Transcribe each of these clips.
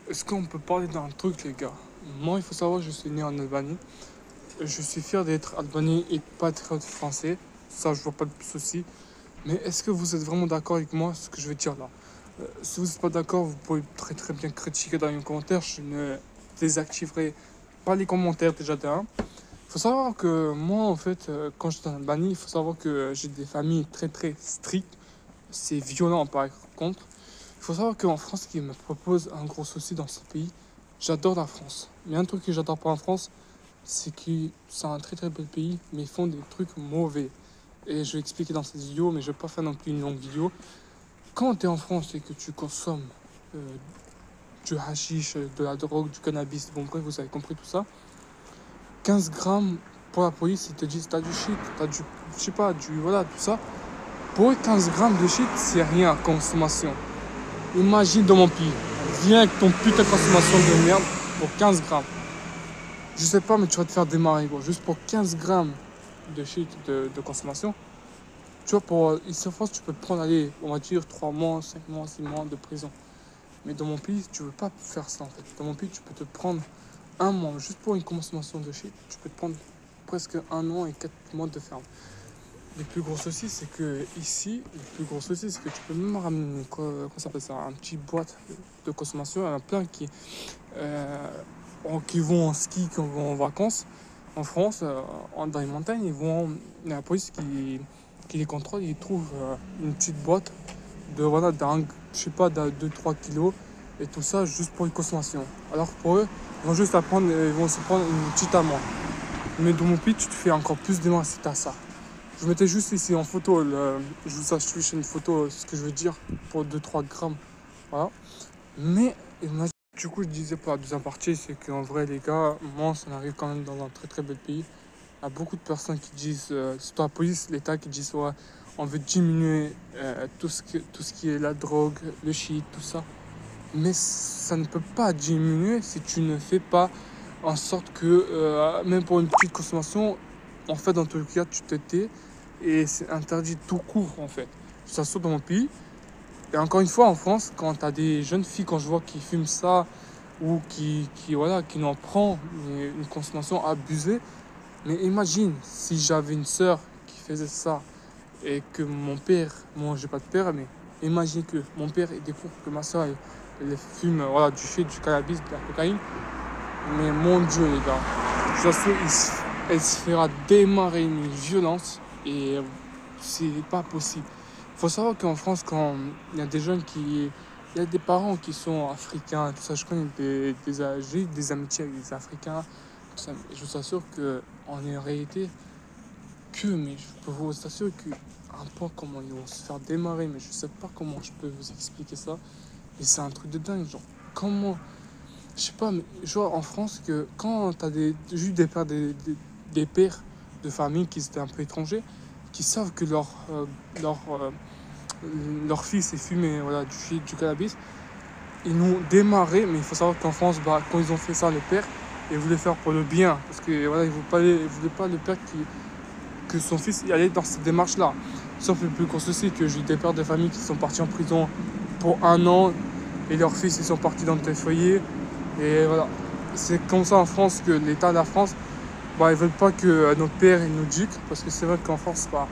Est-ce qu'on peut parler d'un truc, les gars? Moi, il faut savoir que je suis né en Albanie. Je suis fier d'être albanais et patriote français. Ça, je vois pas de souci. Mais est-ce que vous êtes vraiment d'accord avec moi, ce que je vais dire là? Si vous n'êtes pas d'accord, vous pouvez très très bien critiquer dans les commentaires. Je ne désactiverai pas les commentaires déjà d'un. Il faut savoir que moi, en fait, quand j'étais en Albanie, il faut savoir que j'ai des familles très très strictes. C'est violent par contre. Il faut savoir qu'en France, qui me propose un gros souci dans ce pays, j'adore la France. Mais un truc que j'adore pas en France, c'est que c'est un très très bel pays, mais ils font des trucs mauvais. Et je vais expliquer dans cette vidéo, mais je vais pas faire non plus une longue vidéo. Quand tu es en France et que tu consommes euh, du hashish, de la drogue, du cannabis, bon bref, vous avez compris tout ça, 15 grammes pour la police, ils te disent t'as du shit, t'as du, je sais pas, du, voilà, tout ça. Pour eux, 15 grammes de shit, c'est rien à consommation. Imagine dans mon pays, viens avec ton putain de consommation de merde pour 15 grammes. Je sais pas, mais tu vas te faire démarrer, gros. Juste pour 15 grammes de shit de consommation. Tu vois, pour ici en France, tu peux te prendre, allez, on va dire 3 mois, 5 mois, 6 mois de prison. Mais dans mon pays, tu veux pas faire ça en fait. Dans mon pays, tu peux te prendre un mois, juste pour une consommation de shit, tu peux te prendre presque 1 an et 4 mois de ferme. Le plus gros souci, c'est que ici, le plus gros souci, c'est que tu peux même ramener, comment ça s'appelle ça, un petit boîte de consommation. Il y en a plein euh, qui vont en ski, qui vont en vacances. En France, dans les montagnes, il y a la police qui les contrôle, ils trouvent une petite boîte de, voilà, je sais pas, de 2-3 kilos et tout ça juste pour une consommation. Alors pour eux, ils vont juste apprendre, ils vont se prendre une petite amende. Mais dans mon pays, tu te fais encore plus démarrer si t'as ça. Je mettais juste ici en photo, je vous affiche une photo, ce que je veux dire, pour 2-3 grammes. Voilà. Mais, du coup, je disais pour la deuxième partie, c'est qu'en vrai, les gars, moi, ça arrive quand même dans un très très bel pays. Il y a beaucoup de personnes qui disent, c'est la police, l'État qui disent, ouais, on veut diminuer tout ce qui est la drogue, le shit, tout ça. Mais ça ne peut pas diminuer si tu ne fais pas en sorte que, même pour une petite consommation, en fait, dans tous les cas, tu te tais et c'est interdit tout court, en fait. Ça saute dans mon pays. Et encore une fois, en France, quand tu as des jeunes filles, quand je vois qui fument ça ou voilà, qui n'en prend une consommation abusée, mais imagine si j'avais une sœur qui faisait ça et que mon père, moi j'ai pas de père, mais imagine que mon père il découvre que ma soeur elle fume voilà, du shit, du cannabis, de la cocaïne. Mais mon Dieu les gars, je sais, elle se fera démarrer une violence et c'est pas possible. Il faut savoir qu'en France, quand il y a des jeunes il y a des parents qui sont africains, tout ça, je connais j'ai des amitiés avec des Africains, tout ça, et je vous assure qu'en réalité, mais je peux vous assurer qu'un point comment ils vont se faire démarrer, mais je sais pas comment je peux vous expliquer ça. Et c'est un truc de dingue, genre, comment, je sais pas, mais genre en France, que quand t'as juste des pères de famille qui étaient un peu étrangers, qui savent que leur, euh, leur fils est fumé voilà, du shit, du cannabis, ils nous démarré, mais il faut savoir qu'en France, bah, quand ils ont fait ça, le père, ils voulaient faire pour le bien, parce que voilà, ils voulaient pas le père que son fils y allait dans cette démarche-là. Sauf le plus gros souci, que j'ai des pères de famille qui sont partis en prison pour 1 an et leurs fils ils sont partis dans des foyers. Et voilà, c'est comme ça en France que l'État de la France, bah, ils veulent pas que nos pères ils nous éduquent, parce que c'est vrai qu'en France, bah,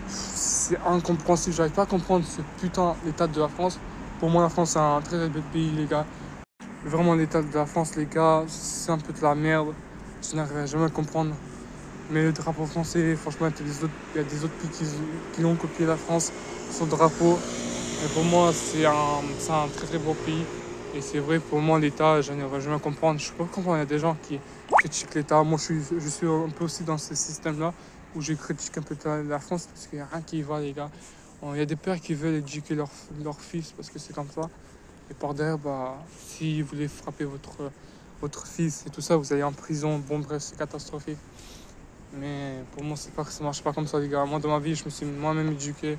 c'est incompréhensible. J'arrive pas à comprendre ce putain l'état de la France. Pour moi, la France c'est un très très bel pays, les gars. Vraiment, l'état de la France, les gars, c'est un peu de la merde. Je n'arriverai jamais à comprendre. Mais le drapeau français, franchement, il y a des autres pays qui l'ont copié la France, son drapeau. Mais pour moi, c'est un très très beau pays. Et c'est vrai, pour moi, l'État, je n'arriverai jamais à comprendre. Je peux pas comprendre, il y a des gens qui critiquent l'État. Moi, je suis un peu aussi dans ce système-là, où je critique un peu la France, parce qu'il n'y a rien qui y va, les gars. Il y a des pères qui veulent éduquer leur fils, parce que c'est comme ça. Et par derrière, bah, si vous voulez frapper votre fils et tout ça, vous allez en prison. Bon, bref, c'est catastrophique. Mais pour moi, ça marche pas comme ça, les gars. Moi, dans ma vie, je me suis moi-même éduqué.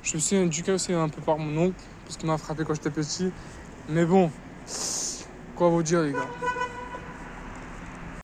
Je me suis éduqué aussi un peu par mon oncle, parce qu'il m'a frappé quand j'étais petit. Mais bon, quoi vous dire, les gars.